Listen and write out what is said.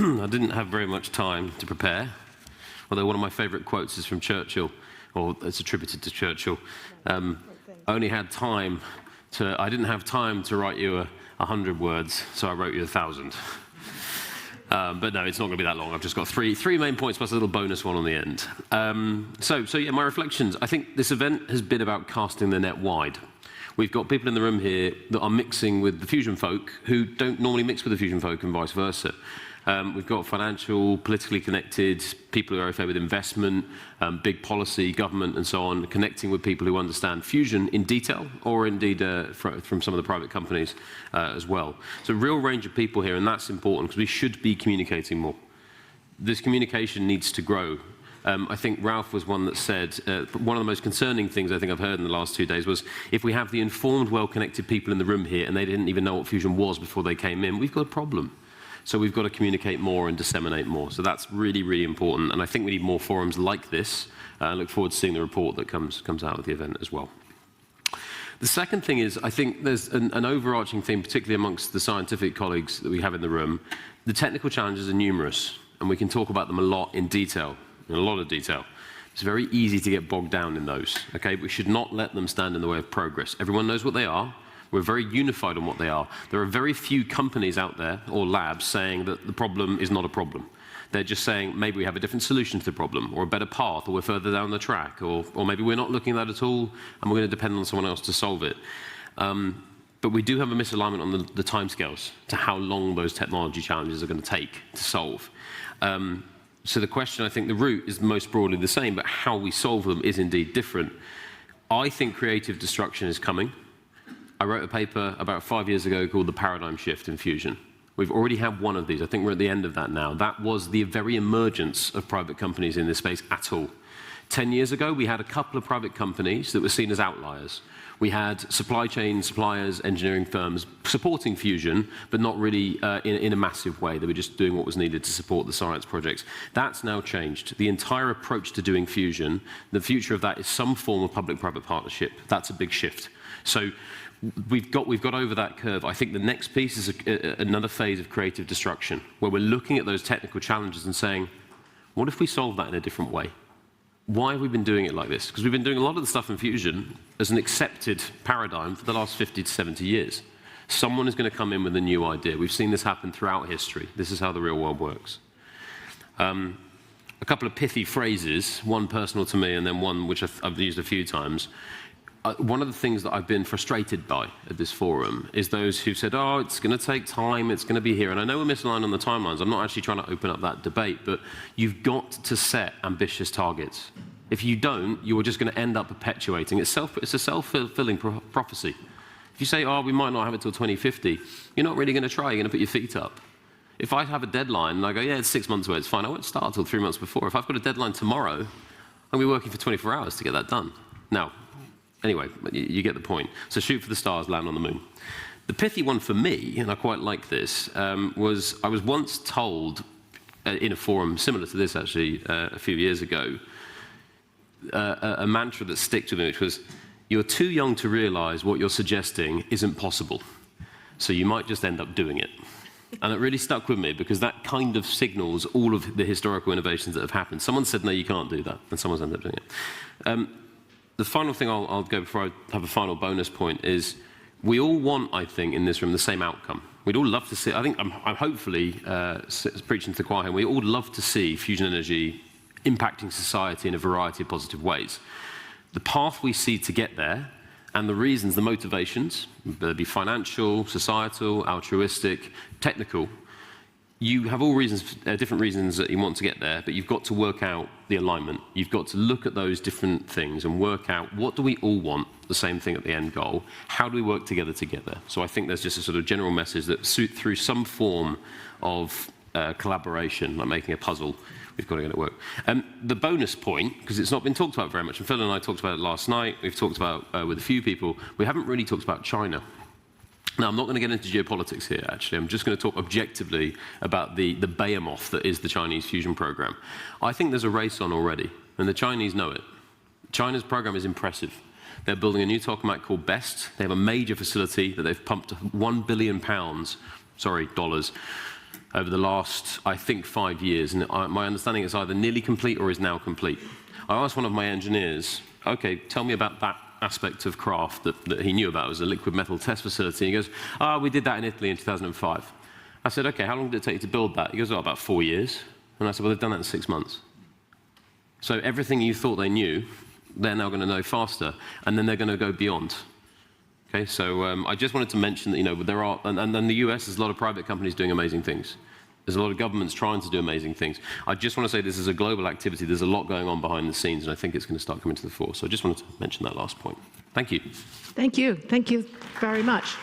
I didn't have very much time to prepare, although one of my favorite quotes is from Churchill, or it's attributed to Churchill. I only had time I didn't have time to write you 100 words, so I wrote you 1,000. But no, it's not going to be that long. I've just got three main points plus a little bonus one on the end. So yeah, my reflections. I think this event has been about casting the net wide. We've got people in the room here that are mixing with the fusion folk who don't normally mix with the fusion folk and vice versa. We've got financial, politically connected, people who are okay with investment, big policy, government, and so on, connecting with people who understand fusion in detail, or indeed from some of the private companies as well. So a real range of people here, and that's important because we should be communicating more. This communication needs to grow. I think Ralph was one that said, one of the most concerning things I think I've heard in the last 2 days was, if we have the informed, well-connected people in the room here and they didn't even know what fusion was before they came in, we've got a problem. So we've got to communicate more and disseminate more. So that's really, really important. And I think we need more forums like this. I look forward to seeing the report that comes out of the event as well. The second thing is, I think there's an overarching theme, particularly amongst the scientific colleagues that we have in the room. The technical challenges are numerous, and we can talk about them a lot in detail. In a lot of detail. It's very easy to get bogged down in those, okay? We should not let them stand in the way of progress. Everyone knows what they are. We're very unified on what they are. There are very few companies out there, or labs, saying that the problem is not a problem. They're just saying maybe we have a different solution to the problem, or a better path, or we're further down the track, or maybe we're not looking at that at all, and we're going to depend on someone else to solve it. But we do have a misalignment on the timescales to how long those technology challenges are going to take to solve. So the question, I think the root is most broadly the same, but how we solve them is indeed different. I think creative destruction is coming. I wrote a paper about 5 years ago called The Paradigm Shift in Fusion. We've already had one of these. I think we're at the end of that now. That was the very emergence of private companies in this space at all. 10 years ago, we had a couple of private companies that were seen as outliers. We had supply chain suppliers, engineering firms supporting fusion, but not really in a massive way. They were just doing what was needed to support the science projects. That's now changed. The entire approach to doing fusion, the future of that is some form of public-private partnership. That's a big shift. So we've got over that curve. I think the next piece is another phase of creative destruction, where we're looking at those technical challenges and saying, what if we solve that in a different way? Why have we been doing it like this? Because we've been doing a lot of the stuff in fusion as an accepted paradigm for the last 50 to 70 years. Someone is going to come in with a new idea. We've seen this happen throughout history. This is how the real world works. A couple of pithy phrases, one personal to me and then one which I've used a few times. One of the things that I've been frustrated by at this forum is those who said, oh, it's going to take time, it's going to be here. And I know we're misaligned on the timelines. I'm not actually trying to open up that debate, but you've got to set ambitious targets. If you don't, you're just going to end up perpetuating. It's a self-fulfilling prophecy. If you say, oh, we might not have it till 2050, you're not really going to try. You're going to put your feet up. If I have a deadline and I go, yeah, it's 6 months away, it's fine. I won't start till 3 months before. If I've got a deadline tomorrow, I'll be working for 24 hours to get that done. Now, anyway, you get the point. So shoot for the stars, land on the moon. The pithy one for me, and I quite like this, was I was once told in a forum similar to this actually a few years ago, a mantra that stuck to me, which was, you're too young to realize what you're suggesting isn't possible, so you might just end up doing it. And it really stuck with me because that kind of signals all of the historical innovations that have happened. Someone said, no, you can't do that, and someone's ended up doing it. The final thing I'll go before I have a final bonus point is we all want, I think, in this room, the same outcome. We'd all love to see, I think I'm hopefully preaching to the choir here, we all love to see fusion energy impacting society in a variety of positive ways. The path we see to get there and the reasons, the motivations, whether it be financial, societal, altruistic, technical, you have all reasons, different reasons that you want to get there, but you've got to work out the alignment. You've got to look at those different things and work out what do we all want, the same thing at the end goal. How do we work together to get there? So I think there's just a sort of general message that through some form of collaboration, like making a puzzle, we've got to get it work. The bonus point, because it's not been talked about very much, and Phil and I talked about it last night, we've talked about with a few people, we haven't really talked about China. Now, I'm not going to get into geopolitics here, actually. I'm just going to talk objectively about the behemoth that is the Chinese fusion program. I think there's a race on already, and the Chinese know it. China's program is impressive. They're building a new tokamak called BEST. They have a major facility that they've pumped $1 billion, dollars, over the last, I think, 5 years. And my understanding is either nearly complete or is now complete. I asked one of my engineers, okay, tell me about that aspect of craft that he knew about. It was a liquid metal test facility. He goes, we did that in Italy in 2005. I said, okay, how long did it take you to build that? He goes, about 4 years. And I said, well, they've done that in 6 months. So everything you thought they knew, they're now going to know faster, and then they're going to go beyond. Okay, so I just wanted to mention that, there are, and in the US, there's a lot of private companies doing amazing things. There's a lot of governments trying to do amazing things. I just want to say this is a global activity. There's a lot going on behind the scenes, and I think it's going to start coming to the fore. So I just wanted to mention that last point. Thank you. Thank you. Thank you very much.